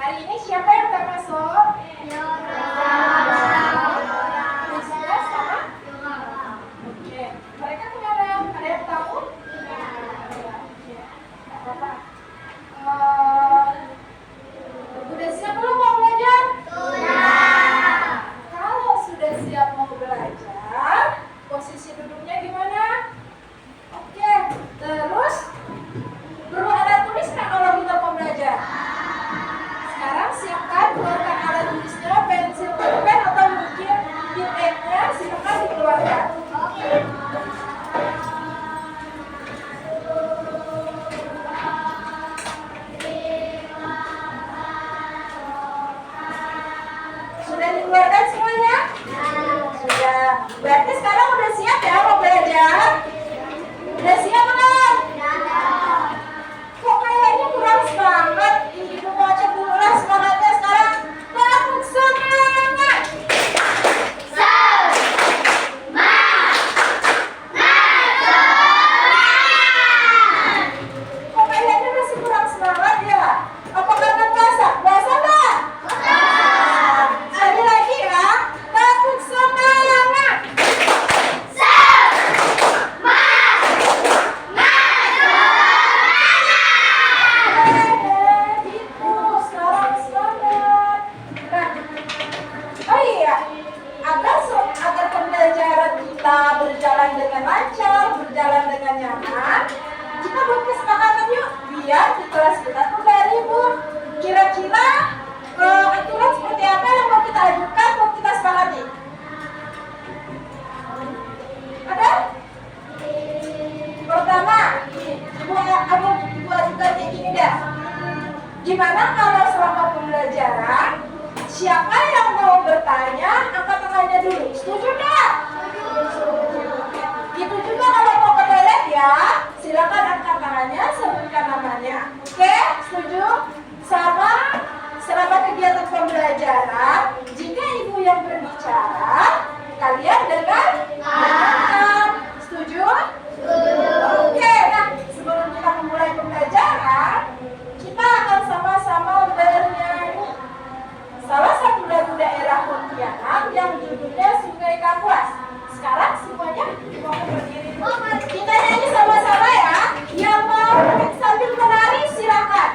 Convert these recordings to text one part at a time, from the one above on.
Hari ini siapa yang termasuk? Rizka sama? Oke. Mereka kemana? Ada yang tahu? Apa? Udah siap belum mau belajar? Kalau sudah siap mau belajar, posisi duduknya gimana? Oke. Terus perlu alat tulis nggak kalau kita mau belajar? Sekarang siapkan, keluarkan alat tulisnya, pensil, pulpen atau mungkin pipetnya, silakan dikeluarkan. Sudah dikeluarkan semuanya? Sudah. Berarti sekarang udah siap ya mau belajar? Udah siap belum? Kok kayaknya kurang semangat? Ibu mau cek dulu lah semangatnya sekarang. Tepuk semangat! Kok kayaknya masih kurang semangat ya? Apa karena puasa? Puasa nggak? Sekali lagi ya. Tepuk semangat! Gitu, sekarang semangat. Nah, oh iya, agar pembelajaran kita berjalan dengan lancar, berjalan dengan nyaman, kita buat kesepakatan yuk, biar di kelas kita tuh gak ribut. Kira-kira aturan seperti apa yang mau kita ajukan, mau kita sepakati? Ada? Pertama, ibu ajukan kayak gini deh. Gimana kalau selama pembelajaran, siapa yang mau bertanya, angkat tangannya dulu. Setuju nggak? Itu juga kalau mau ke toilet ya, silakan angkat tangannya, sebutkan namanya. Oke, setuju? Sama selama kegiatan pembelajaran, jika ibu yang berbicara, kalian dengarkan. Setuju? Oke, nah sebelum kita memulai pembelajaran, kita akan sama-sama bernyanyi salah satu lagu daerah Pontianak yang judulnya Sungai Kapuas. Sekarang semuanya mau berdiri dulu. Kita nyanyi sama-sama ya. Yang mau sambil menari silakan.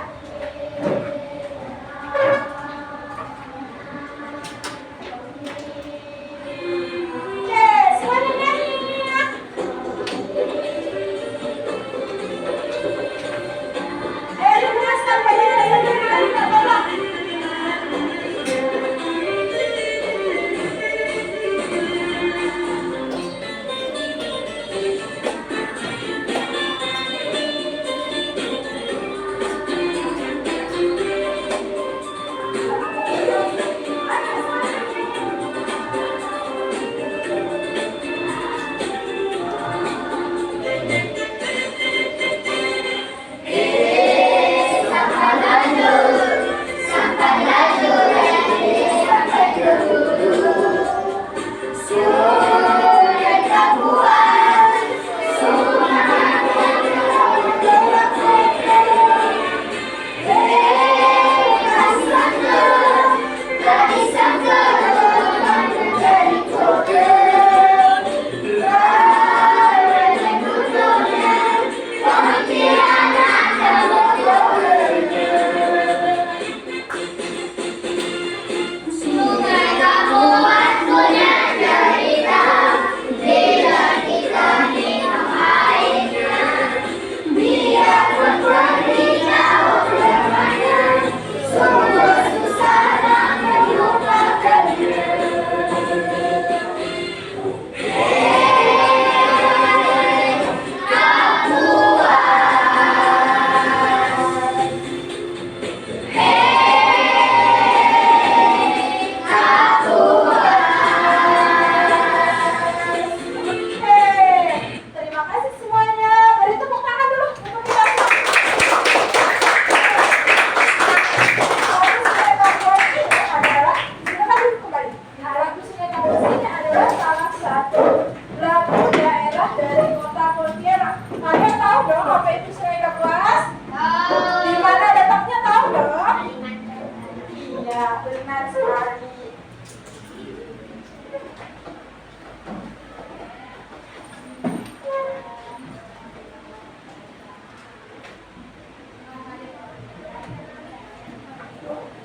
benar sekali.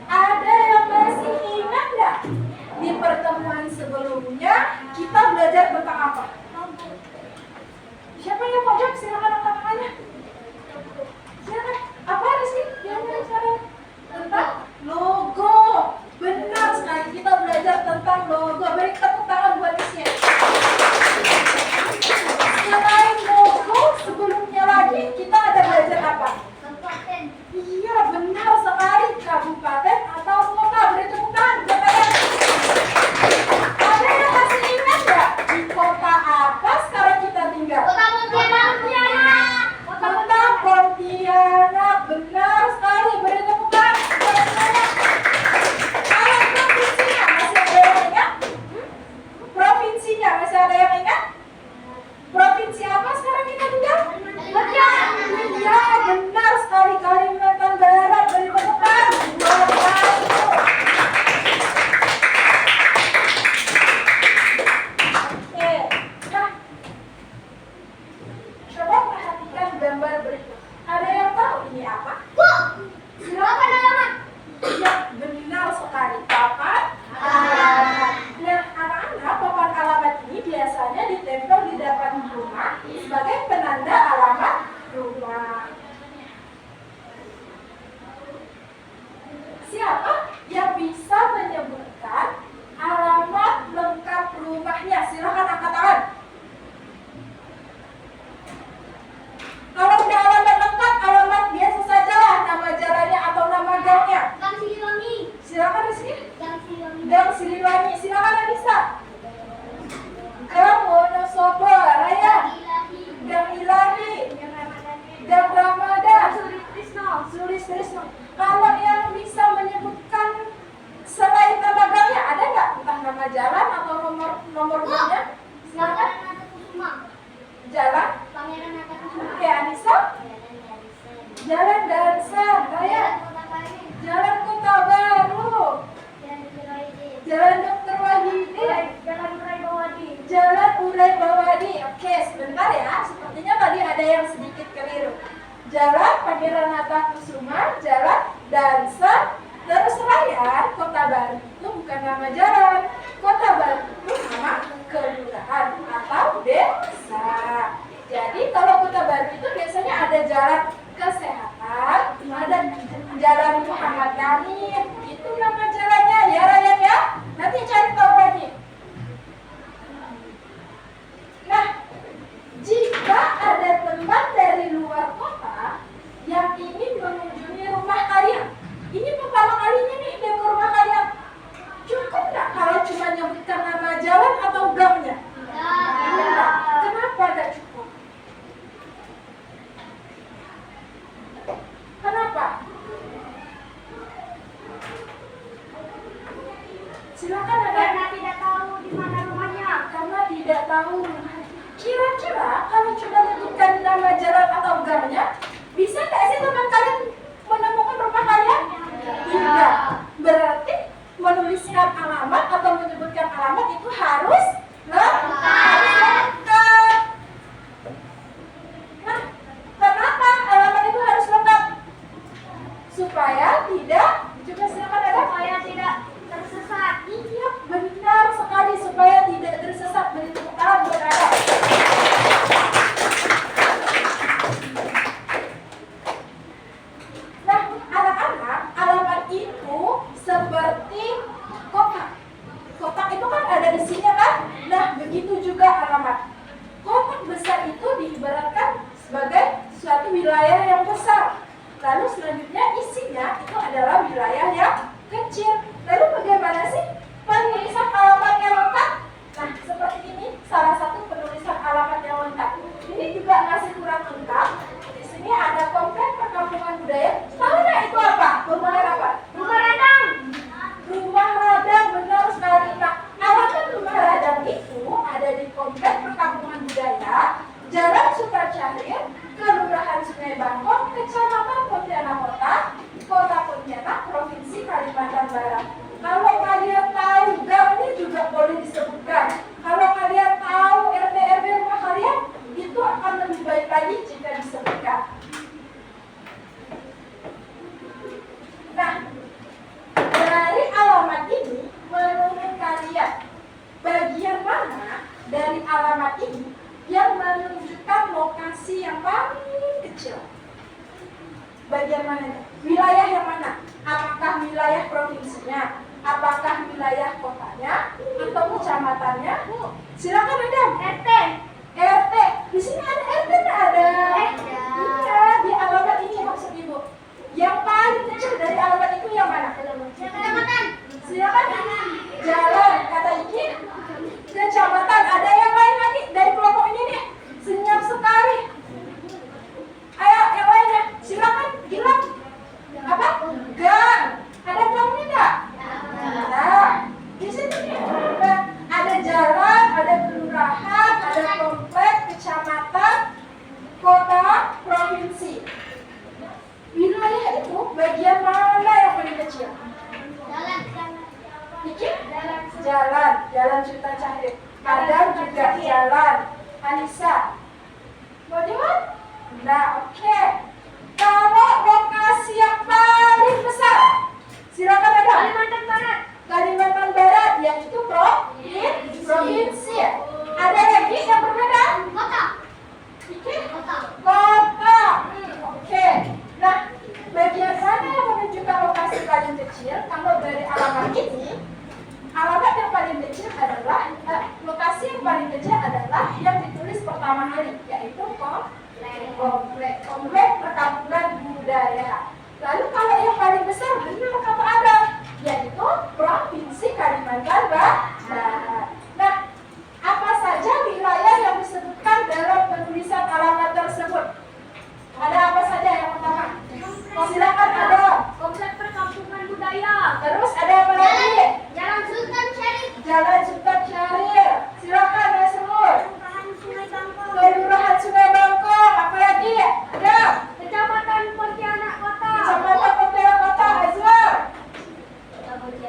Ada yang masih ingat nggak? Di pertemuan sebelumnya kita belajar tentang apa? Siapa yang mau jawab? Silakan angkat tangannya. Silakan. Apa Rizky? Yang mau sekarang? Tentang logo. Benar sekali, kita belajar tentang logo. Beri tepuk tangan buat Rizky. Selain logo, sebelumnya lagi kita ada belajar apa? Kabupaten. Iya, benar sekali. Kabupaten atau kota. Beri tepuk tangan. Ada yang masih ingat nggak? Di kota apa sekarang kita tinggal? Kota Pontianak. Kota Pontianak. Benar sekali. Beri tepuk tangan. Kalau provinsinya masih ada yang ingat? Provinsinya masih ada yang ingat? Provinsi apa sekarang kita tinggal? Iya, benar sekali. Kalimantan Barat. Beri tepuk tangan. Oke, nah, coba perhatikan gambar berikut. Ada yang tahu ini apa? Bu, Silakan. halaman. Ya, benar sekali. Papan alamat. Nah, anak-anak, papan alamat ini biasanya ditempel di depan rumah sebagai penanda alamat rumah. Siapa yang bisa menyebutkan alamat lengkap rumahnya? Silakan angkat tangan. Kalau udah alamat lengkap, alamat biasa sajalah, nama jalannya atau nama gangnya. Gang Siliwangi. Silakan di sini. Gang Siliwangi. Gang Siliwangi, silakan Anissa. Gang Wonosobo Raya, Ilahi. Gang Ilahi, Gang Ramadan. Gang Ramadan, Trisno. Sulis Trisno. Kalau yang bisa menyebutkan selain nama gangnya, ada nggak? Entah nama jalan atau nomor gangnya? Silakan. Pangeran Hatta Kusuma. Jalan. Pangeran Hatta Kusuma. Oke, Anissa. Jalan Dansan Raya, Kota Baru. Jalan Kota Baru, Jalan Siliwangi. Jalan Dr. Wahidin, Jalan Urai Bawadi. Jalan Urai Bawadi. Oke, sebentar ya. Sepertinya tadi ada yang sedikit keliru. Jalan Pangeran Hatta Kusuma, Jalan Dansan, terus Raya. Kota Baru itu bukan nama jalan. Kota Baru itu nama kelurahan atau desa. Jadi kalau Kota Baru itu biasanya ada jalan kesehatan, ada jalan Muhammad Yamin. Itu nama jalannya ya Ryan ya. Nanti cari tahu lagi. Nah, jika ada teman dari luar kota yang ingin mengunjungi rumah kalian, ini pertama kalinya nih dia ke rumah kalian, cukup nggak kalau cuma nyebutkan nama jalan atau gangnya? Enggak. Kenapa nggak cukup? Kenapa? Silakan ada. Karena tidak tahu di mana rumahnya. Karena tidak tahu rumahnya. Kira-kira kalau cuma menyebutkan nama jalan atau gangnya, bisa nggak sih teman kalian menemukan rumah kalian? Tidak. Berarti menuliskan alamat atau menyebutkan alamat itu harus lengkap. Nah, kenapa alamat itu harus lengkap? Supaya tidak, juga silakan ada. Supaya tidak tersesat. Iya, benar sekali, supaya tidak tersesat. Beri tepuk tangan buat Anda. Nah, anak-anak, alamat itu seperti kotak. Kotak itu kan ada isinya kan? Nah, begitu juga alamat. Kotak besar itu diibaratkan sebagai suatu wilayah yang besar. Lalu selanjutnya isinya itu adalah wilayah yang kecil. Lalu bagaimana sih penulisan alamat yang lengkap? Nah, seperti ini salah satu penulisan alamat yang lengkap. Ini juga masih kurang lengkap. Di sini ada komplek perkampungan budaya. Tahu nggak itu apa? Formulir apa? Rumah Radang. Rumah Radang, benar sekali. Nah, alamat Rumah Radang itu ada di komplek perkampungan budaya, Jalan Sukacahir, Kelurahan Sungai Bangkok, Kecamatan Pontianak Kota, Kota Pontianak, Provinsi Kalimantan Barat. dari alamat ini yang menunjukkan lokasi yang paling kecil. Bagian mana? Wilayah yang mana? Apakah wilayah provinsinya? Apakah wilayah kotanya? Atau kecamatannya? Silakan Adam. RT. RT. Di sini ada RT nggak ada? Iya, di alamat ini maksud ibu. Yang paling kecil dari alamat itu yang mana? Kecamatan. Silakan. Jalan. Kata Iki. Kecamatan. Ada yang lain lagi dari kelompok ini nih? Senyap sekali. Ayo, yang lainnya. Silakan. Gilang. Apa? Gang. Ada gangnya nggak? Nah, di sini nih. Nah, ada jalan, ada kelurahan, ada komplek, kecamatan, kota, provinsi. Wilayah itu bagian mana yang paling kecil? Jalan. Iki? Jalan Suta Cahaya. Adam juga jalan. Anissa, mau jawab? Nah, oke. Kalau lokasi yang paling besar, silakan Adam. Kalimantan Barat. Kalimantan Barat, yaitu provinsi. Ada lagi yang berbeda? Kota. Iki? Kota. Kota. Oke. Nah, bagian mana yang menunjukkan lokasi paling kecil? Kalau dari alamat ini, alamat yang paling kecil adalah lokasi yang paling kecil adalah yang ditulis pertama kali, yaitu komplek perkampungan budaya. Lalu kalau yang paling besar benar kata Adam, yaitu provinsi Kalimantan Barat. Nah, apa saja wilayah yang disebutkan dalam penulisan alamat tersebut? Ada apa saja yang pertama? Silakan Adam. Komplek perkampungan budaya. Terus ada apa lagi? Jalan Sultan Syarif. Jalan Sultan Syarif. Silakan Nasrul. Kelurahan Sungai Bangkok. Kelurahan Sungai Bangkok. Apa lagi? Ada. Kecamatan Pontianak Kota. Kecamatan Pontianak Kota. Azwar.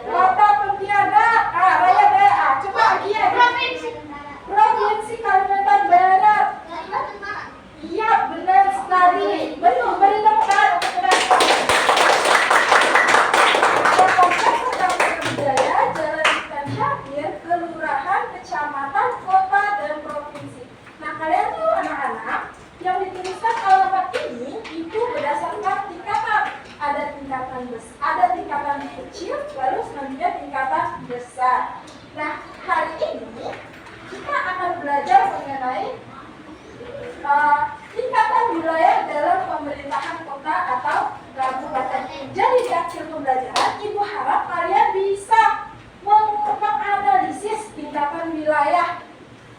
Kota Pontianak. Rakyat daerah. Coba lagi ya. Provinsi. Provinsi Kalimantan Barat. Kalimantan Barat. Iya, benar sekali. Betul, beri tepuk tangan untuk mereka. Komplek perkampungan budaya, Jalan Sultan Syarif, kelurahan, kecamatan, kota, dan provinsi. Nah, kalian tahu anak-anak, yang dituliskan alamat ini itu berdasarkan tingkatan. Ada tingkatan besar, ada tingkatan kecil, lalu selanjutnya tingkatan besar. Nah, hari ini kita akan belajar mengenai tingkatan wilayah dalam pemerintahan kota atau kabupaten. Jadi di akhir pembelajaran, Ibu harap kalian bisa menganalisis tingkatan wilayah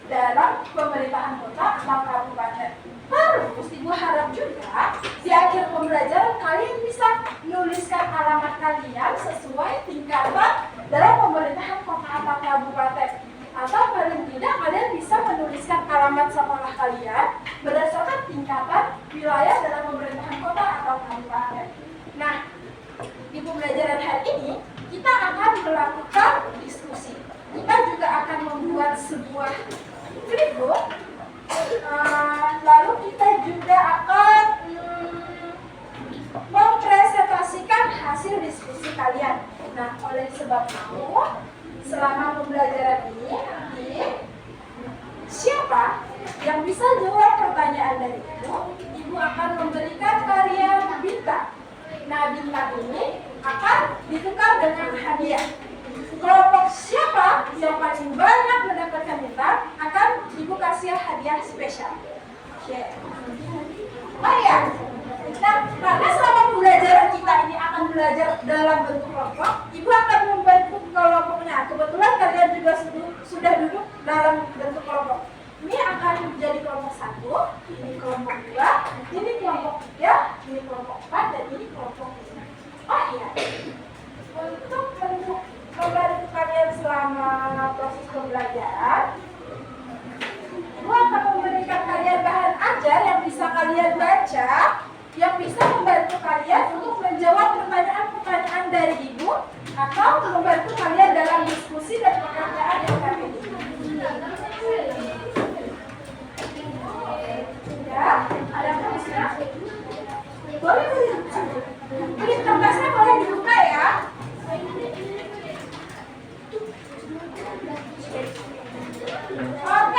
dalam pemerintahan kota atau kabupaten. Terus Ibu harap juga di akhir pembelajaran kalian bisa menuliskan alamat kalian sesuai tingkatan dalam pemerintahan kota atau kabupaten. Atau paling tidak kalian bisa menuliskan alamat sekolah kalian berdasarkan tingkatan wilayah dalam pemerintahan kota atau kabupaten. Nah, di pembelajaran hari ini kita akan melakukan diskusi. Kita juga akan membuat sebuah flipbook. Lalu kita juga akan mempresentasikan hasil diskusi kalian. Nah, oleh sebab itu, selama pembelajaran ini, siapa yang bisa jawab pertanyaan dari Ibu akan memberikan kalian bintang. Nah, bintang ini akan ditukar dengan hadiah. Kelompok siapa yang paling banyak mendapatkan bintang akan Ibu kasih hadiah spesial. Oke. Baik. Nah, karena selama pembelajaran kita ini akan belajar dalam bentuk kelompok, Ibu akan membentuk kelompoknya. Kebetulan kalian juga sudah duduk dalam bentuk kelompok. Ini akan menjadi kelompok 1, ini kelompok 2, ini kelompok 3, ini kelompok 4, dan ini kelompok 5. Oh iya, untuk membantu kalian selama proses pembelajaran, Ibu akan memberikan kalian bahan ajar yang bisa kalian baca, yang bisa membantu kalian untuk menjawab pertanyaan-pertanyaan dari Ibu atau membantu kalian dalam diskusi dan pekerjaan yang kami ini. Ya, ada kertasnya? Boleh dibuka. Ini kertasnya boleh dibuka ya. Oke.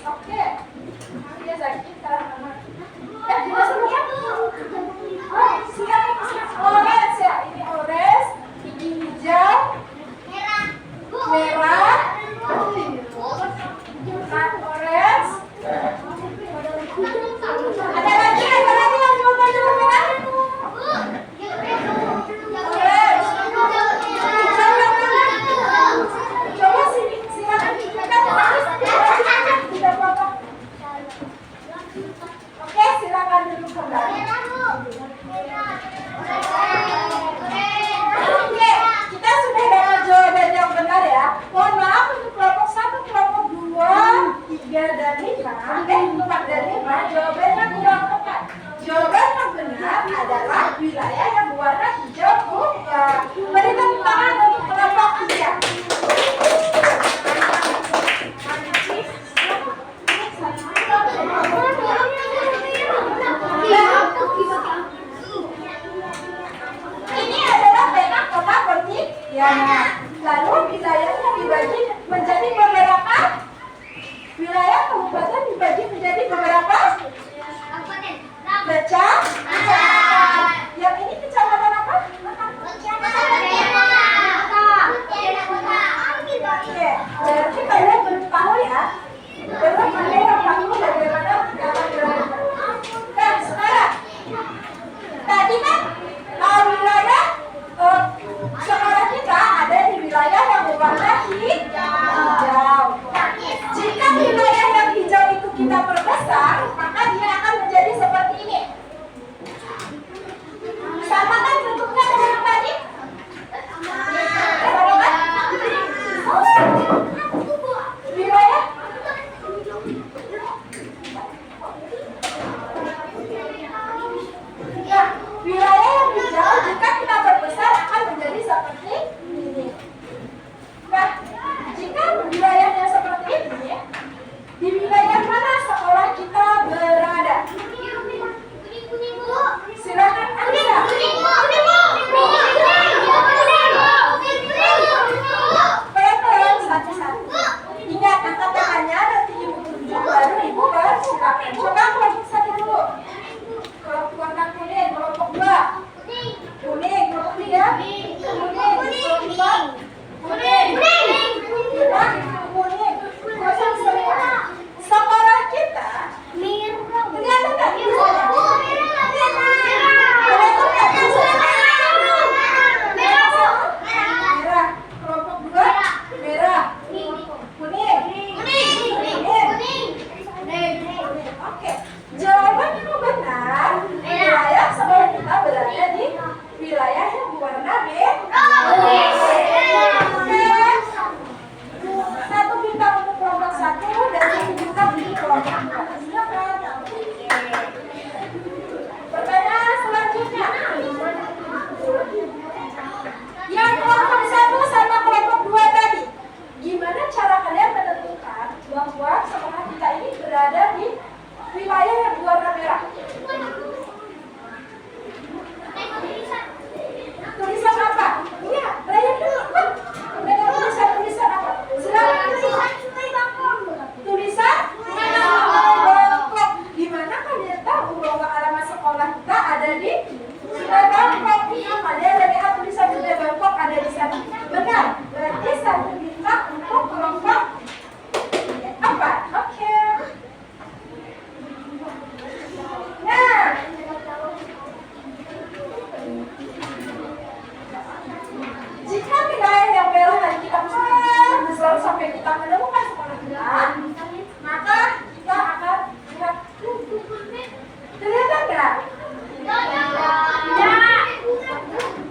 Oke. Dia sakit karena tidak seru ya? Oh, siap. Orange ya. Ini orange, ini hijau, merah, orange. Ada lagi yang mau baju merah? Orange. Hijau yang mana? Coba sini, silakan tunjukkan. Tidak apa-apa. Oke, silakan duduk kembali. Oke, kita sudah dapat jawaban yang benar ya. Mohon maaf untuk kelompok 1, kelompok 2, 3, dan 5. 4 dan 5, jawabannya kurang tepat. Jawaban yang benar adalah wilayah yang berwarna hijau tua. Beri tepuk tangan untuk kelompok 3. Ini adalah peta kota Pontianak. Lalu wilayahnya dibagi menjadi beberapa? Wilayah kabupaten dibagi menjadi beberapa? Yang ini kecamatan apa? Oke, berarti kalian belum tahu ya. Belum ada yang tahu bagaimana cara berada. Nah, sekarang tadi kan wilayah sekolah kita ada di wilayah yang berwarna hijau. Jika wilayah yang hijau itu kita perbesar, maka dia akan menjadi seperti ini. Sama kan bentuknya dengan yang tadi? Sama kan? Wilayah ya, wilayah yang hijau jika kita perbesar akan menjadi seperti ini. Nah, jika wilayahnya seperti ini, di wilayah mana sekolah kita berada? Silakan Anda. Pelan-pelan satu-satu. Ingat angkat tangannya, nanti ibu tunjuk baru ibu silakan. Coba kelompok 1 dulu. Kelompok warna kuning, kelompok 2. Kuning, kelompok 3. Kuning, kelompok 4. Kuning. Kuning. Kosong semua. Sekolah kita kelihatan nggak? Merah. Kelompok 2 merah. Kuning. Oke. Jawaban itu benar. Wilayah sekolah kita berada di wilayah yang berwarna merah. Satu bintang untuk kelompok 1 dan 1 bintang untuk kelompok 2. Silakan. Pertanyaan selanjutnya. Yang kelompok 1 sama kelompok 2 tadi, gimana cara kalian menentukan bahwa sekolah kita ini berada di wilayah yang berwarna merah? Tulisan apa? Iya, bayar dulu kan? Dengan tulisan apa? Silakan tulisan Bangkok. Gimana kalian tahu bahwa alamat sekolah kita ada di Sungai Bangkok? Kalian lihat tulisan Sungai Bangkok ada di sana. Benar. Berarti 1 bintang untuk kelompok 4. Oke. Nah, jika wilayah yang merah tadi kita besar sampai kita menemukan sekolah kita, maka kita akan lihat. Kelihatan nggak?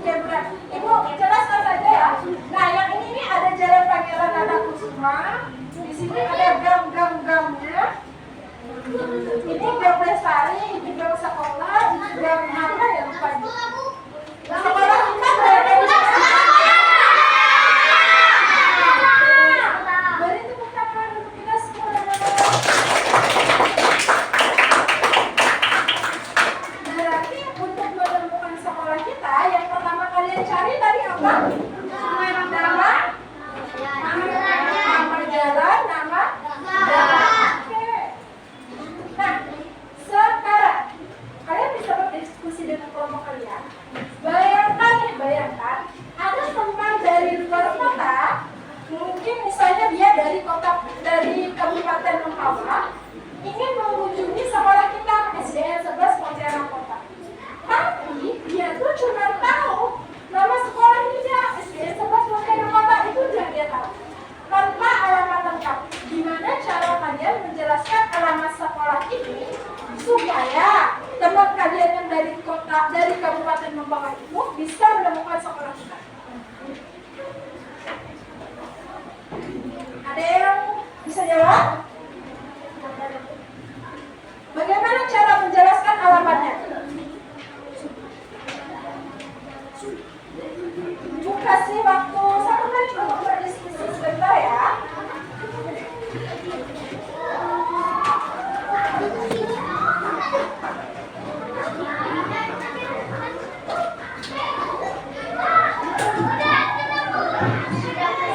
Oke, benar. Ibu jelaskan saja ya. Nah, yang ini nih ada Jalan Pangeran Natakusuma. Di sini ada gang-gang-gangnya. Ini gang Lestari, ini gang sekolah, ini gang apa ya lupa. Sekolah kita berada di mana? Beri tepuk tangan untuk kita semua. Berarti untuk menemukan sekolah kita, yang pertama kalian cari tadi apa? Nama Ada yang bisa jawab? Bagaimana cara menjelaskan alamatnya? Ibu kasih waktu 1 menit untuk berdiskusi sebentar ya.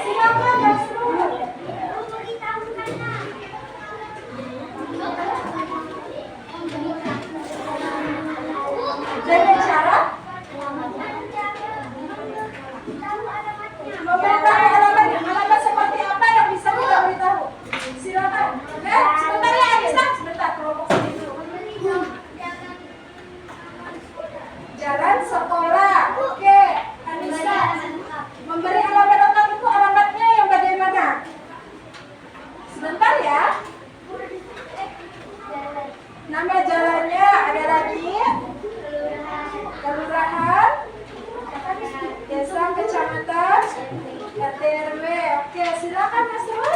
Silakan Mas Nur. Dengan cara memberitahu alamat seperti apa yang bisa kita beritahu. Silakan. Sebentar ya Anissa, sebentar kelompok sini dulu. Jalan sekolah. Oke, Anissa. Memberi alamat lengkap itu alamatnya yang bagaimana? Sebentar ya. Nama jalannya ada lagi. Kelurahan, desa, kecamatan, RT RW. Oke, silakan Mas Rul.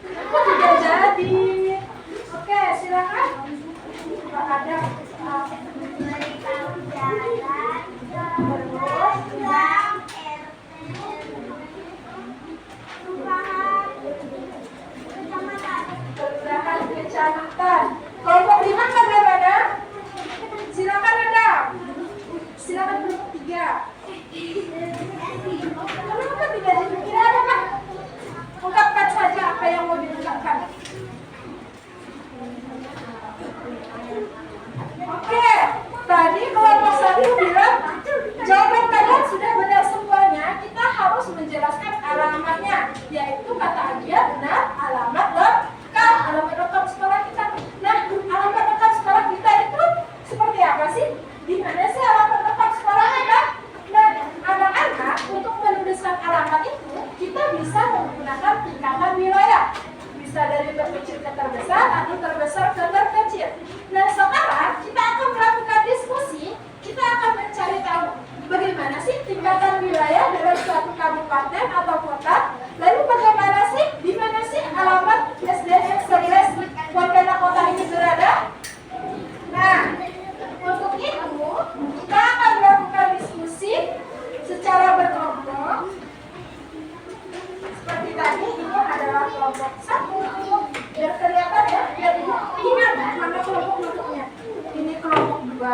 Aku tidak jadi. Oke, silakan. Pak ada. Kelurahan, kecamatan. Kelompok 5 bagaimana? Silakan ada. Silakan kelompok 3. Kenapa tidak dipikir ada Pak? Ungkapkan saja apa yang mau diungkapkan. Oke, tadi kelompok 1 bilang jawaban kalian sudah benar semuanya. Kita harus menjelaskan alamatnya, yaitu kata Agia benar alamat lengkap, alamat lengkap sekolah kita. Nah, alamat lengkap sekolah kita itu seperti apa sih? Di mana sih alamat lengkap sekolah kita? Nah, anak-anak untuk menuliskan alamat itu kita bisa menggunakan tingkatan wilayah. Bisa dari terkecil ke terbesar atau terbesar ke terkecil. Nah, sekarang kita akan melakukan diskusi. Kita akan mencari tahu bagaimana sih tingkatan wilayah dalam suatu kabupaten atau kota. Lalu bagaimana sih, di mana sih alamat SDN 11 Pontianak Kota ini berada? Nah, untuk itu kita akan melakukan diskusi secara berkelompok. Seperti tadi ini adalah kelompok 1. Biar kelihatan ya, biar ibu ingat mana kelompok-kelompoknya. Ini kelompok 2.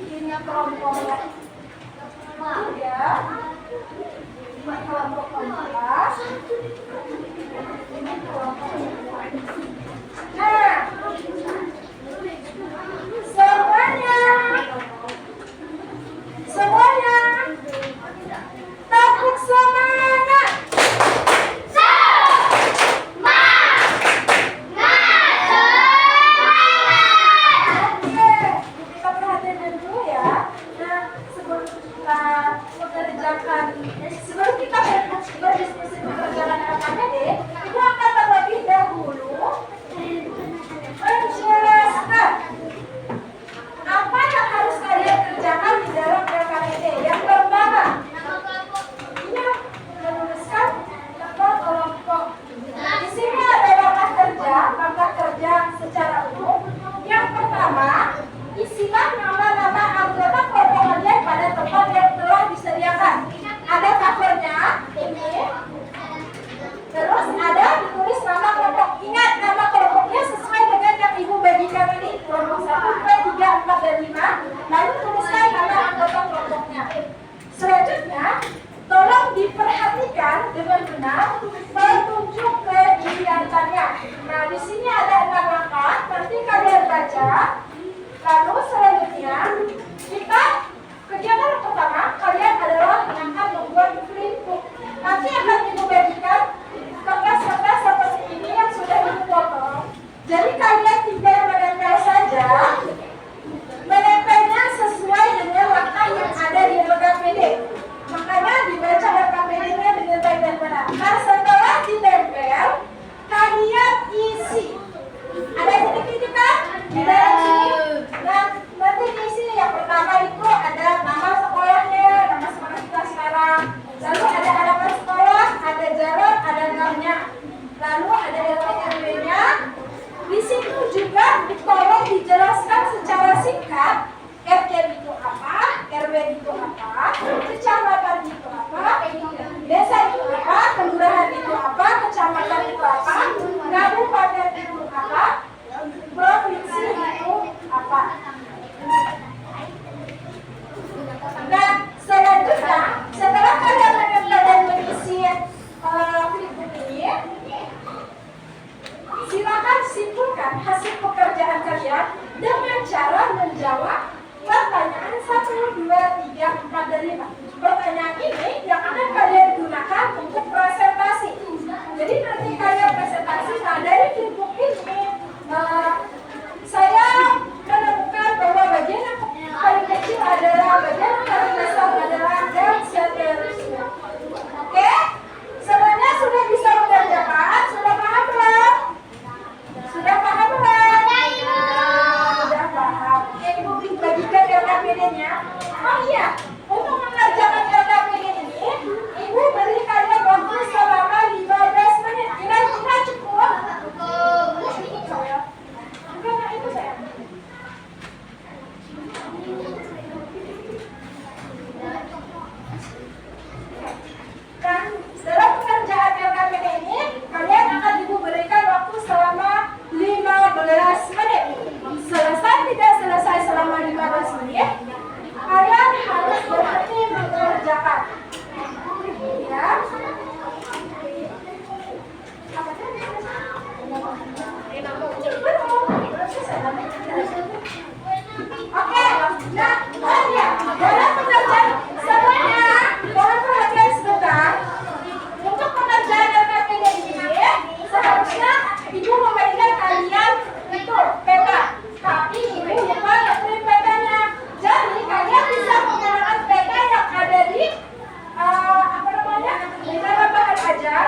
Ini kelompok 3. Ini kelompok 4. Ini kelompok 5. Nah, semuanya tepuk semangat. Oke, kita perhatikan dulu ya. Nah, sebelum kita berdiskusi mengerjakan LKPD, kita akan terlebih dahulu menjelaskan apa yang harus kalian kerjakan di dalam LKPD. Yang pertama, ini menuliskan nama kelompok. Di sini ada langkah kerja secara umum. Yang pertama, isilah nama-nama anggota kelompok kalian pada tempat yang telah disediakan. Ada covernya ini. Terus ada ditulis nama kelompok. Ingat nama kelompoknya sesuai dengan yang ibu bagikan tadi. Kelompok 1, 2, 3, 4, dan 5. Lalu tuliskan nama anggota kelompoknya. Selanjutnya, tolong diperhatikan dengan benar petunjuk kegiatannya. Nah, di sini ada 6 langkah. Nanti kalian baca. Lalu selanjutnya, kegiatan yang pertama kalian adalah akan membuat flipbook. Nanti akan ibu bagikan kertas-kertas seperti ini yang sudah ibu potong. Jadi kalian tinggal menempel saja. Menempelnya sesuai dengan langkah yang ada di LKPD. Makanya dibaca LKPD-nya dengan baik dan benar. Nah, setelah ditempel, kalian isi. Ada titik-titik kan? Di dalam sini. Nah, nanti kalian presentasi. Nah, dari flipbook ini saya menemukan bahwa bagian yang paling kecil adalah bagian yang paling besar adalah dan seterusnya. Oke? Semuanya sudah bisa mengerjakan? Sudah paham belum? Sudah paham belum? Sudah paham. Oke, Ibu bagikan LKPD-nya. Oh iya, untuk mengerjakan LKPD ini, Ibu beri kalian waktu selama 15 menit. Kira-kira cukup? Bukan itu saya. Dan dalam pengerjaan LKPD ini, kalian akan Ibu berikan waktu selama 15 menit. Selesai tidak selesai selama 15 menit, kalian harus berhenti mengerjakan. Ya. Oke, nah, ya, dalam pengerjaan semuanya, mohon perhatian sebentar. Untuk pengerjaan LKPD ini, seharusnya Ibu memberikan kalian itu peta, tapi Ibu lupa ngeprint petanya. Jadi kalian bisa menggunakan peta yang ada di di dalam bahan ajar.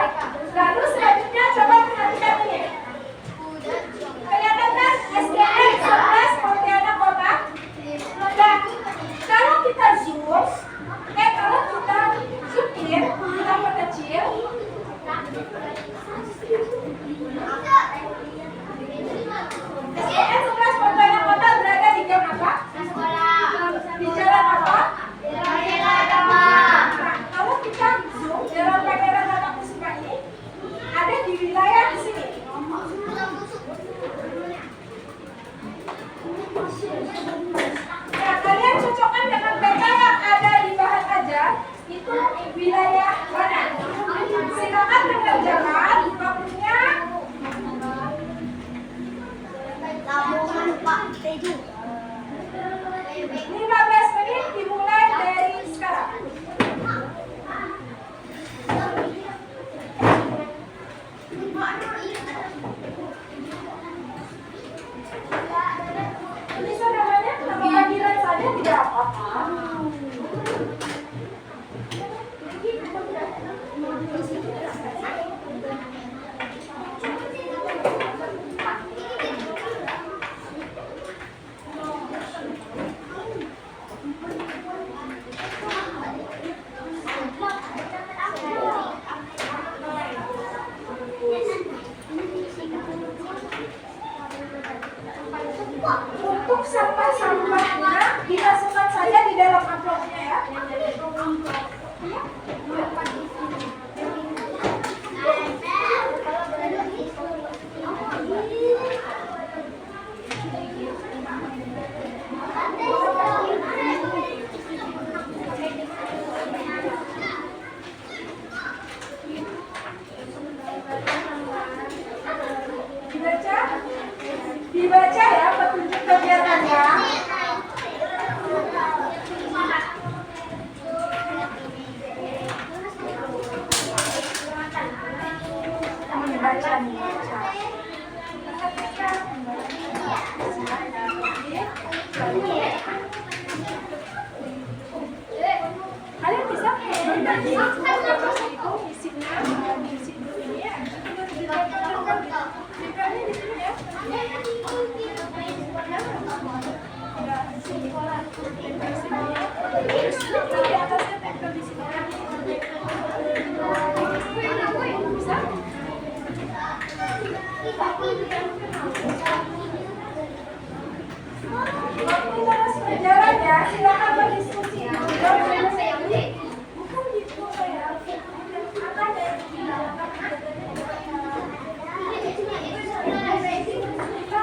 Lalu selanjutnya coba perhatikan ini. Kelihatan kan SDN 11 Pontianak Kota? Nah, kalau kita zoom in, kita perkecil. SDN 11 Pontianak Kota berada di gang apa? Di jalan apa? Nah, kalau kita zoom dalam kamera mata pusaka ini, ada di wilayah di sini. Nah, kalian cocokkan dengan peta yang ada di bahan ajar, itu wilayah mana? Silakan mengerjakan waktunya. 15 menit dimulai dari sekarang. Bisa namanya nama panggilan saja tidak apa-apa. Untuk sampah-sampahnya dimasukkan saja di dalam amplopnya ya. Dibaca ya petunjuk kegiatannya. Baca nih, baca. Kalian bisa berbagi itu isinya di sini ini ya. Lihatnya di sini ya. Di atasnya tempel di sini. Bisa? Waktu terus berjalan ya, silakan berdiskusi. Bukan gitu saya. Akan ya. Kita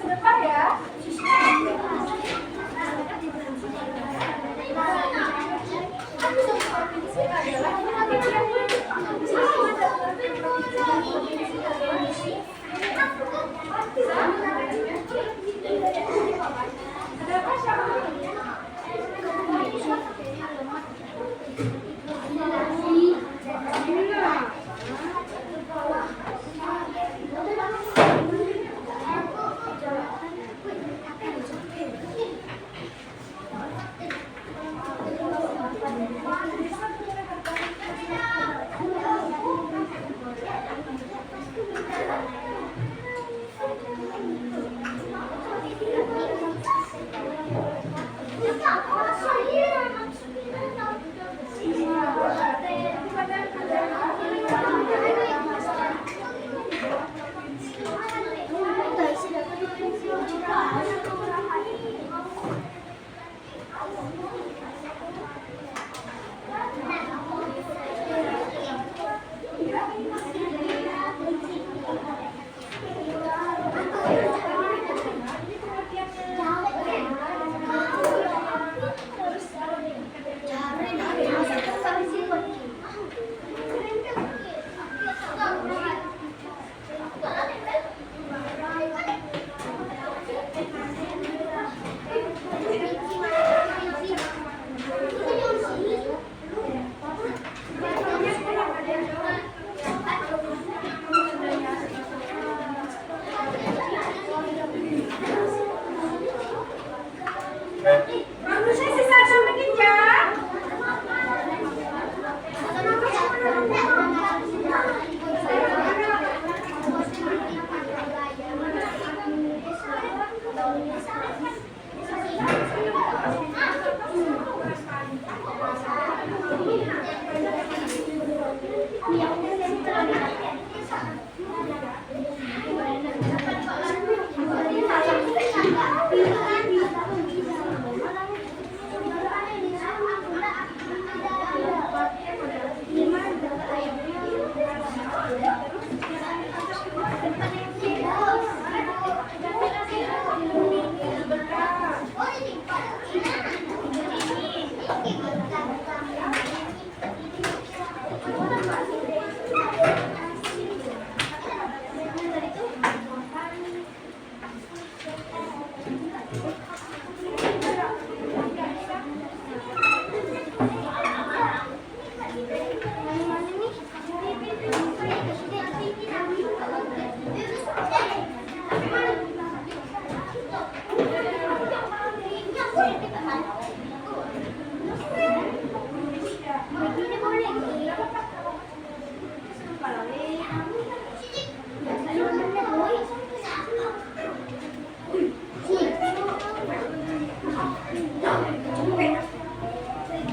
Sebentar ya.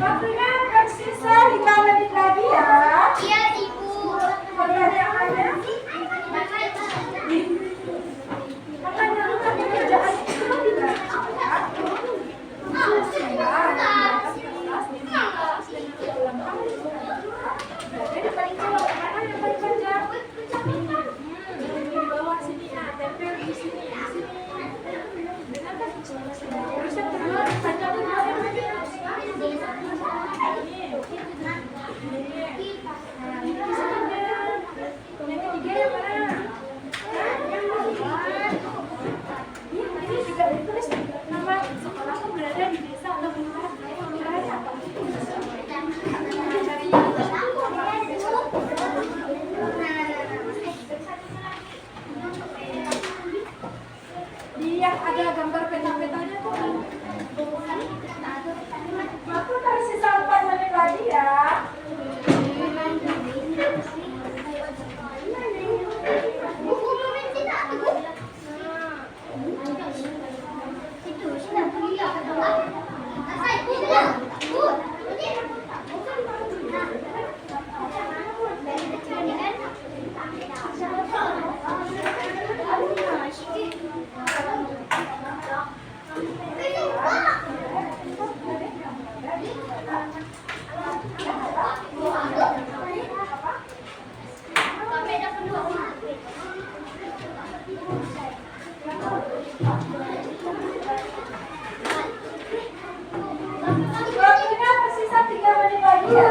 Waktunya tersisa 5 menit lagi ya. Iya, Ibu. Pertanyaannya, pertanyaan kerjaan itu tidak Jadi paling jauh mana yang paling panjang? Di bawah sini, nah tempel di sini, di sini. Benar kan? Terus yang kedua, panjang kedua yang mana? Ini. Nah, ini bisa panjang. Yang ketiga yang mana? Ini juga ditulis nama sekolahku berada di desa atau kelurahan. Kelurahannya apa? Di yang ada gambar peta-petanya tuh. Waktu tersisa 4 menit lagi ya. Buku momen tidak, Bu. Itu sudah punya apa? Asal punya. Bu. Waktunya tersisa 3 menit lagi ya.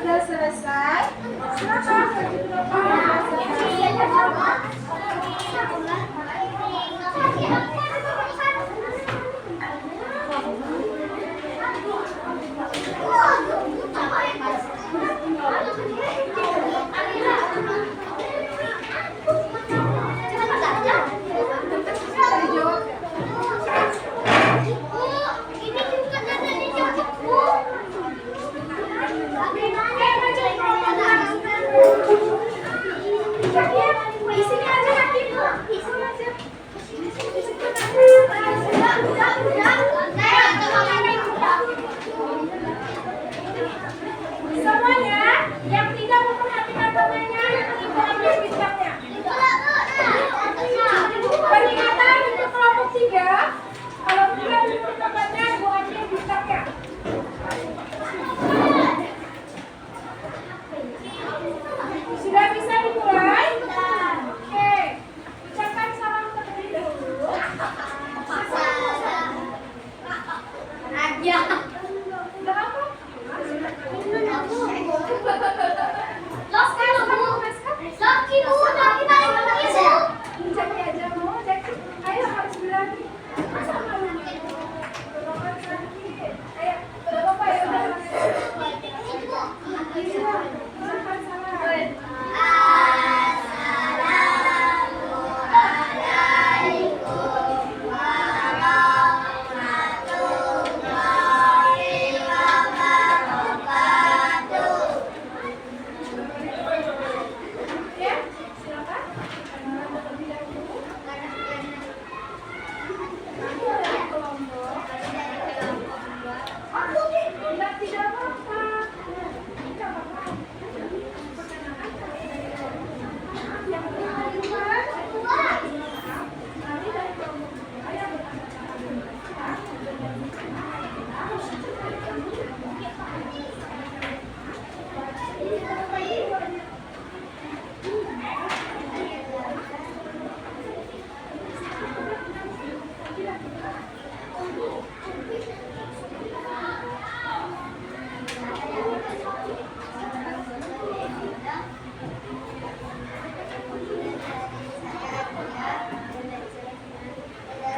sudah selesai. Silakan lanjut ke depan. Di sini aja kaki, di sini aja. Semuanya yang tidak memperhatikan temannya itu ambil bijaknya. Peringatan untuk kelompok 3. Kalau tidak duduk tempatnya, gua ambil bijaknya. Sudah bisa dimulai? Oke. Ucapkan salam terlebih dahulu. Aja. Udah apa? Laki bu, laki balik lagi bu. Jaki aja mau, Jaki. Ayo harus berani. Masa malu? Tolongan sakit. Ayo, udah apa ya udah. Ucapkan salam. Ya, silakan. Terlebih dahulu. Nanti ada kelompok. Aku tidak apa-apa. Tidak apa-apa. Yang kedua, nanti dari kelompok saya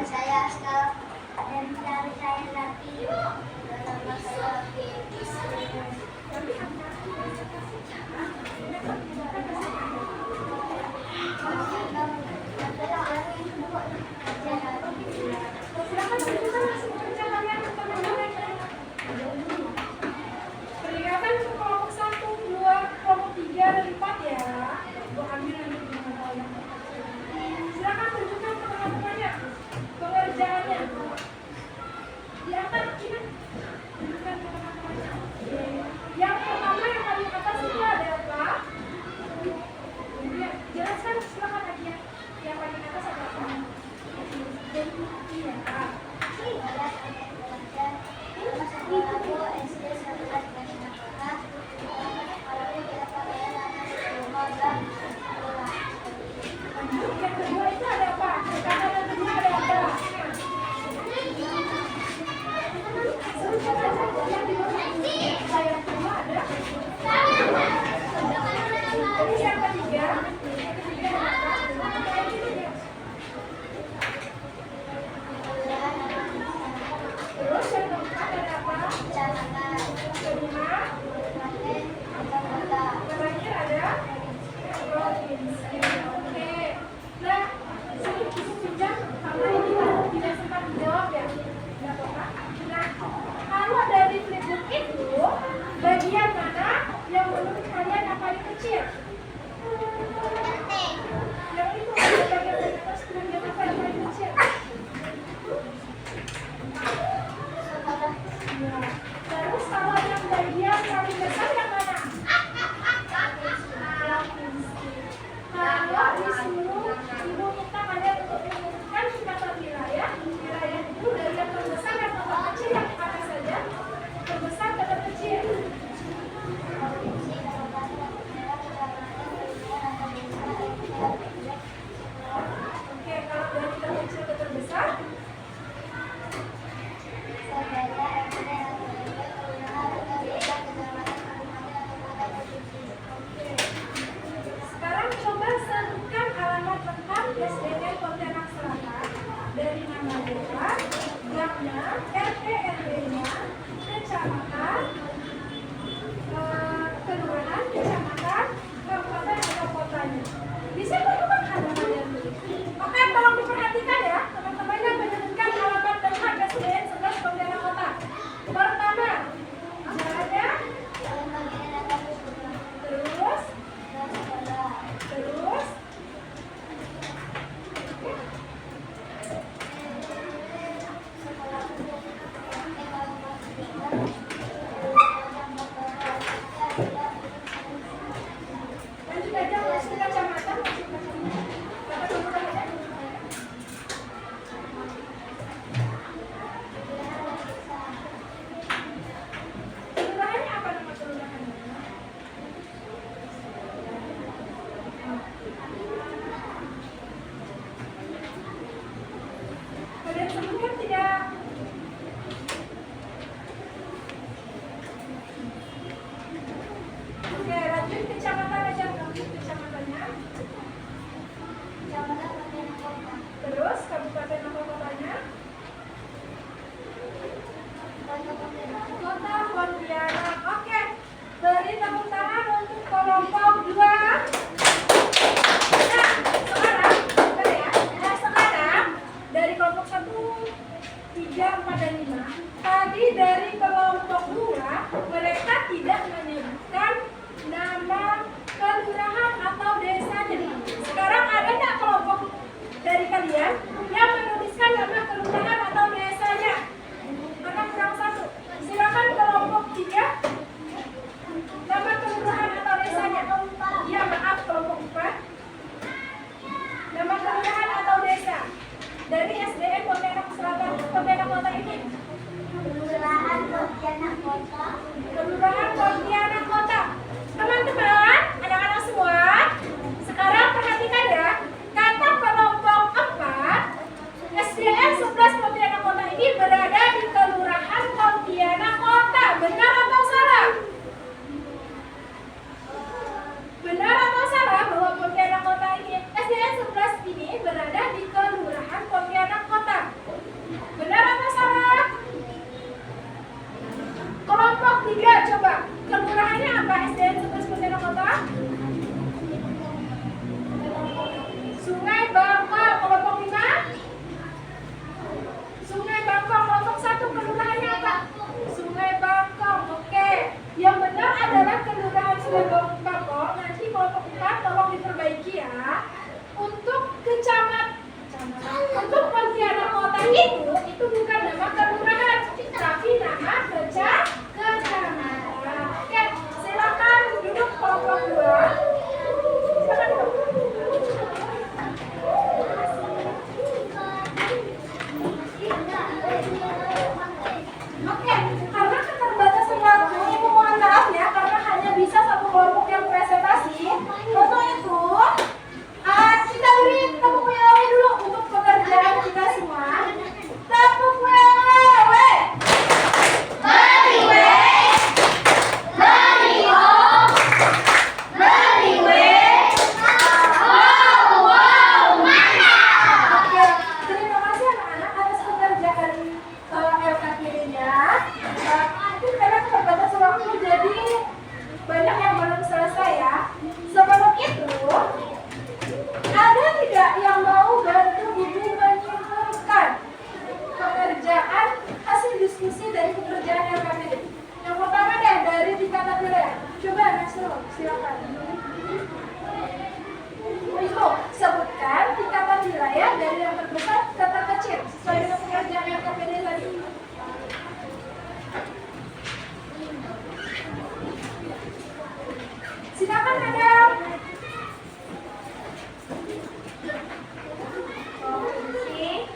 Saya Askal dan saya Lati. Nama saya peringatan untuk kelompok 1, 2, kelompok 3 dan 4 ya. Gua ambil nanti di mana. Silakan tunjukkan ke teman-temannya pengerjaannya. Diangkat ini. Tunjukkan ke teman-temannya. Yang pertama yang paling atas itu ada apa? Jelaskan silakan lagi ya. Yang paling atas ada apa? Iya. Yang kedua itu ada apa? Kata yang kedua ada apa? Sebutkan aja yang di bawah. Yang kedua ada. Terus yang ketiga. Yang ketiga ada apa? Terus yang keempat ada apa? Kelima. Terakhir ada provinsi. Oke. Nah, sedikit sejak karena ini tidak sempat dijawab ya. Tidak apa-apa. Nah, kalau dari flipbook itu bagian mana yang menurut kalian yang paling kecil? Yang itu bagian atas bagian apa yang paling kecil? Terus kalau yang bagian paling besar yang mana? Kalau disuruh ibu minta kalian untuk menyebutkan singkatan wilayah itu dari yang terbesar dan terkecil yang mana saja? Terbesar dan terkecil. Kecamatan Pontianak Kota. Terus kabupaten apa kotanya? Kota Pontianak. Kota Pontianak. Oke. Beri tepuk tangan untuk kelompok 2. Nah, sekarang, bentar ya. Nah, sekarang dari kelompok 1, 3, 4, dan 5. Tadi dari kelompok 2, mereka tidak menyebutkan nama kelurahan atau desanya. Sekarang ada nggak kelompok dari kalian yang menuliskan nama kelurahan atau desanya? Anak kurang 1. Silakan kelompok 3. Nama kelurahan atau desanya? Iya, maaf kelompok 4. Nama kelurahan atau desa dari SDN Pontianak Selatan, Pontianak Kota ini. Kelurahan Pontianak Kota. Kelurahan Pontianak Kota. Teman-teman, anak-anak semua, sekarang perhatikan ya. Kata kelompok 4, SDN 11 Pontianak Kota ini berada di Kelurahan Pontianak Kota. Benar atau salah? Benar atau salah bahwa Pontianak Kota ini, SDN 11 ini berada di Kelurahan Pontianak Kota? Benar atau salah? Kelompok 3 coba. Kelurahannya apa SDN 11 Pontianak Kota? Sungai Bangkong. Kelompok 5? Sungai Bangkong. Kelompok 1 kelurahannya apa? Sungai Bangkong. Oke. Yang benar adalah kelurahan Sungai Bangkong. Nanti kelompok 4 tolong diperbaiki ya. Untuk untuk Pontianak Kota itu bukan nama kelurahan, tapi nama kecamatan. Oke, silakan duduk kelompok 2. Silakan duduk. Oke, karena keterbatasan waktu, Ibu mohon maaf ya, karena hanya bisa satu kelompok yang presentasi. Untuk itu, kita beri tepuk wewe dulu untuk pekerjaan kita semua. Tepuk wewe. Oke, terima kasih anak-anak atas pekerjaan LKPD-nya. Mungkin karena keterbatasan waktu, jadi banyak yang belum selesai ya. Sebelum itu, ada tidak yang mau bantu Ibu menyimpulkan pekerjaan hasil diskusi dari pekerjaan LKPD? Yang pertama deh dari tingkatan wilayah. Coba Nasrul, silakan. Ibu sebutkan tingkatan wilayah dari yang terbesar ke terkecil sesuai dengan pekerjaan LKPD tadi. Silakan Adam.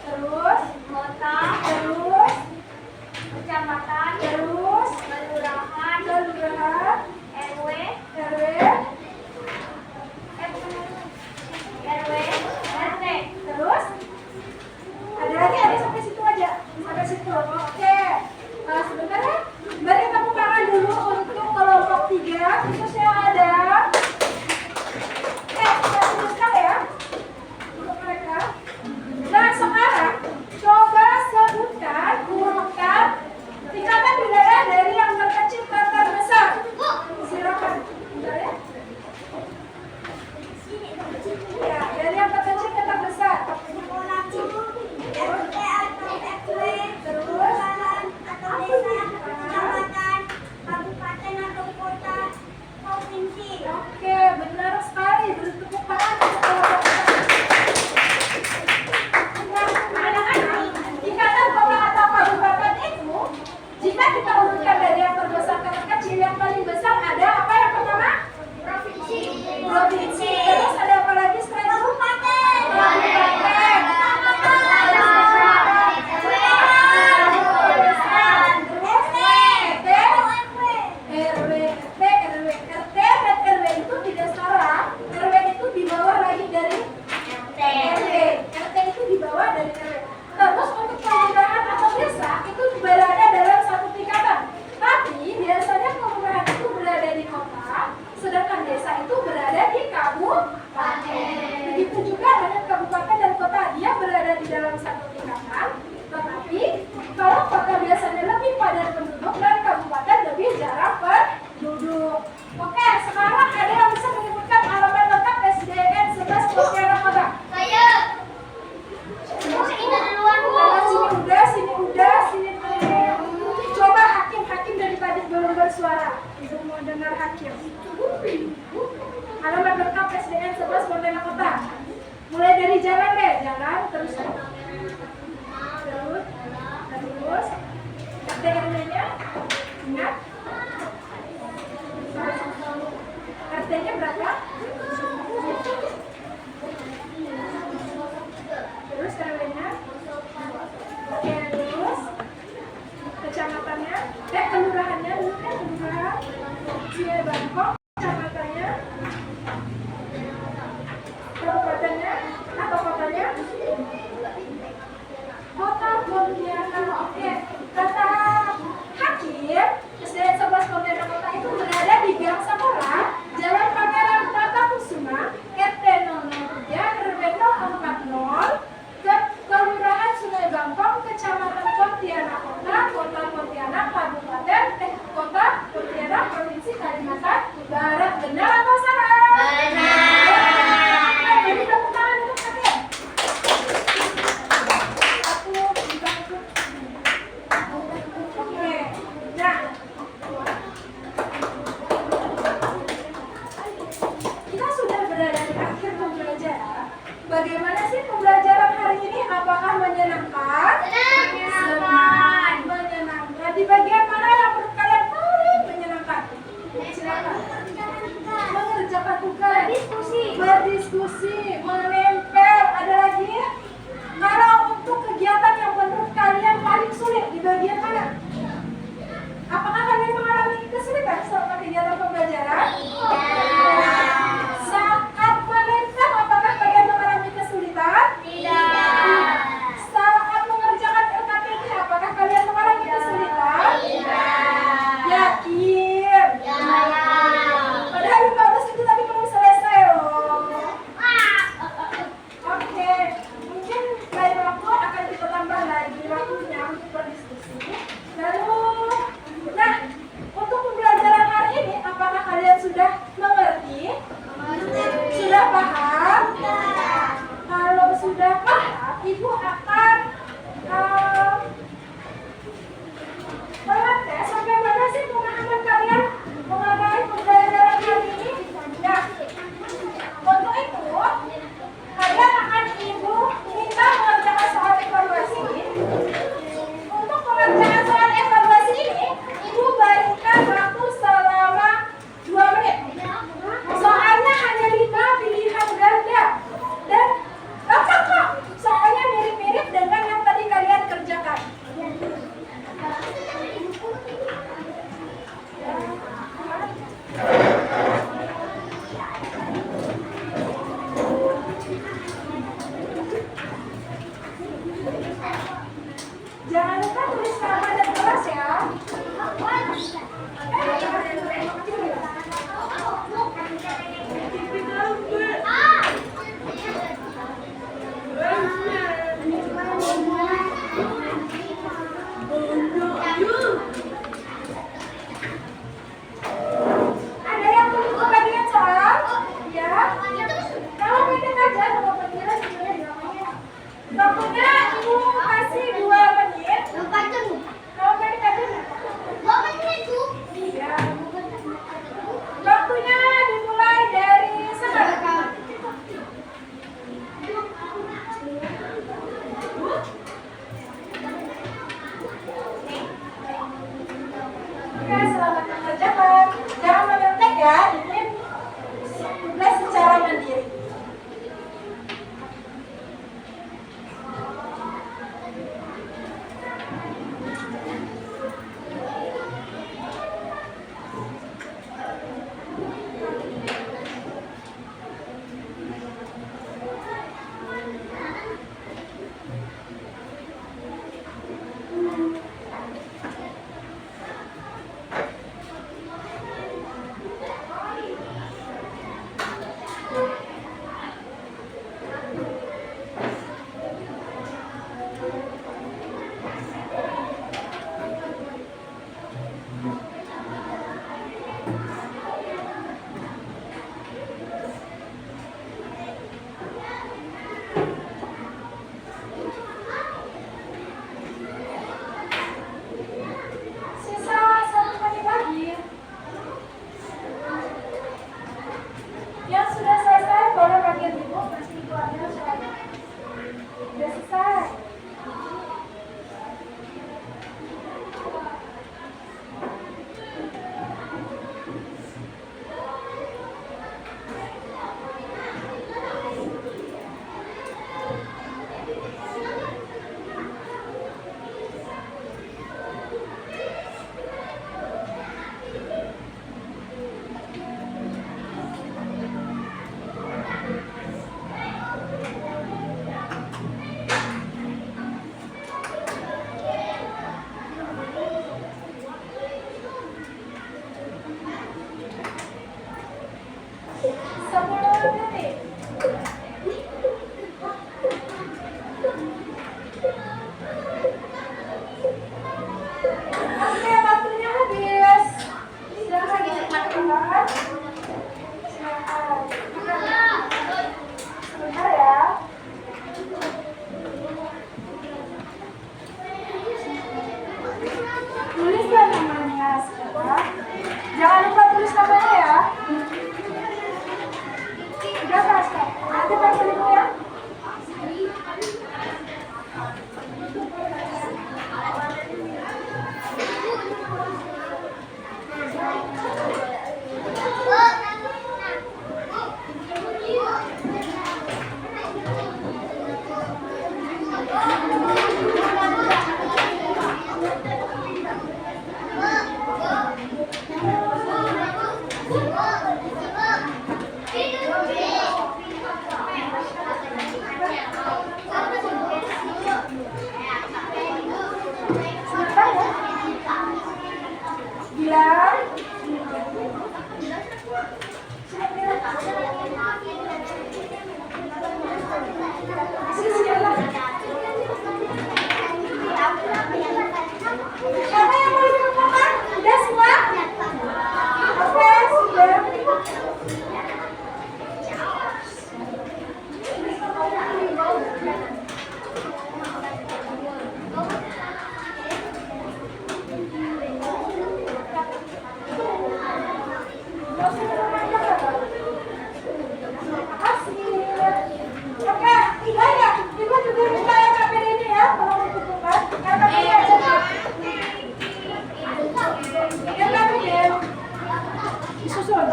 Terus Kota. terus Kecamatan. terus Kelurahan. kelurahan RW. RW RT. terus ada sampai situ aja, sampai situ. Oke, sebentar ya, beri tepuk tangan dulu untuk kelompok 3 khususnya ada Alamat lengkap SDN 11 Pontianak Kota. Mulai dari jalan deh, jalan terus RT RW-nya ingat? RT-nya berapa? Terus RW-nya? Oke, terus kecamatannya? Kelurahannya dulu kan kelurahan Sungai Bangkok, kecamatannya, kabupatennya atau kotanya? Kota Pontianak. Oke, kata Hakim, SDN 11 Pontianak Kota itu berada di Gang Sekolah, Jalan Pangeran Pratakusuma, RT 003, RW 040, ke Kelurahan Sungai Bangkok, Kecamatan Pontianak Kota, Kota Pontianak, Kota Pontianak, Provinsi Kalimantan Barat. Benar atau salah? Benar. Oke, jadi tepuk tangan untuk Hakim. Oke, nah kita sudah berada di akhir pembelajaran. Bagaimana sih pembelajaran hari ini? Apakah menyenangkan? Menyenangkan. Menyenangkan. Di bagian mana yang menurut kalian paling menyenangkan? Silakan. Mengerjakan tugas, berdiskusi, menempel. Ada lagi? Kalau untuk kegiatan yang menurut kalian paling sulit di bagian mana? Apakah kalian mengalami kesulitan selama kegiatan pembelajaran? Saat menempel, apakah kalian mengalami kesulitan? Tidak. Saat mengerjakan LKPD, apakah kalian mengalami kesulitan? Yakin? Padahal 15 itu tadi belum selesai loh. 10 detik. Oke, waktunya habis. Silakan dicepat-cepat. Silakan. Sebentar ya. Tuliskan namanya sekarang. Jangan lupa tulis namanya ya. Udah selesai. Nanti pakai dulu ya. Sebentar ya. Gilang. Siapa yang mau ditemukan? Udah semua? Oke, sudah. Oke, iya, Ibu juga minta yang KPD ini ya, tolong ditentukan. Yang KPD aja. Yang KPD. Disusun.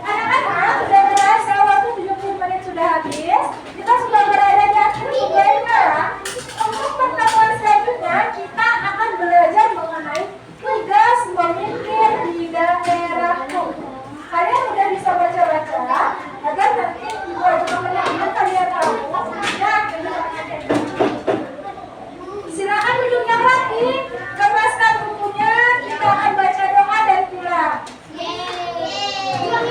Anak-anak sudah berasa waktu 70 menit sudah habis. Kita sudah berada di akhir webinar. Untuk pertemuan selanjutnya kita akan belajar mengenai tugas memikir di daerahku. Kalian udah bisa baca-baca agar nanti ibu dan teman-teman kalian tahu. Silakan duduk yang rapi, lepaskan bukunya, kita akan baca doa dan pulang.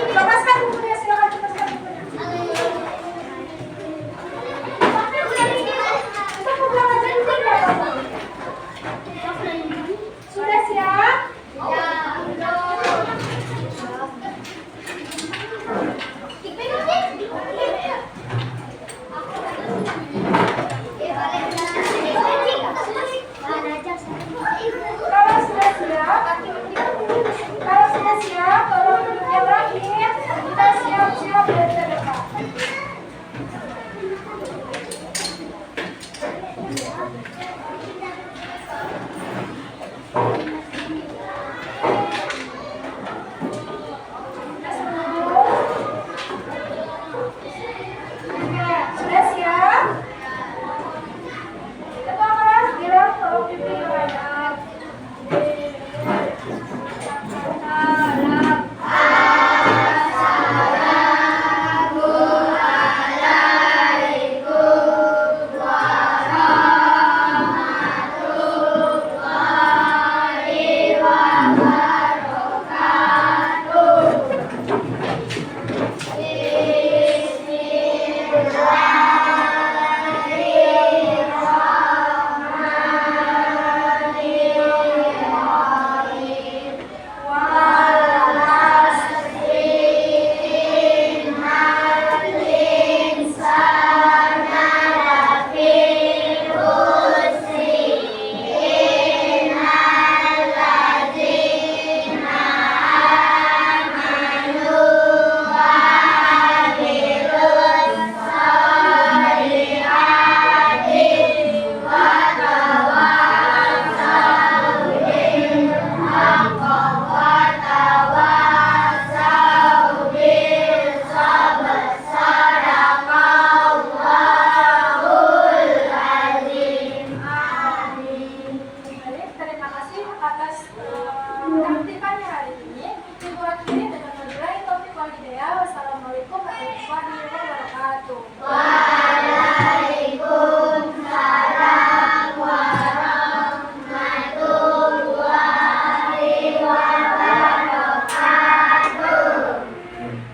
Lepaskan bukunya, silakan lepaskan bukunya. Kita mau berangkat dulu ya, Pak? Sudah siap? Kalau sudah siap, tolong duduk yang rapi.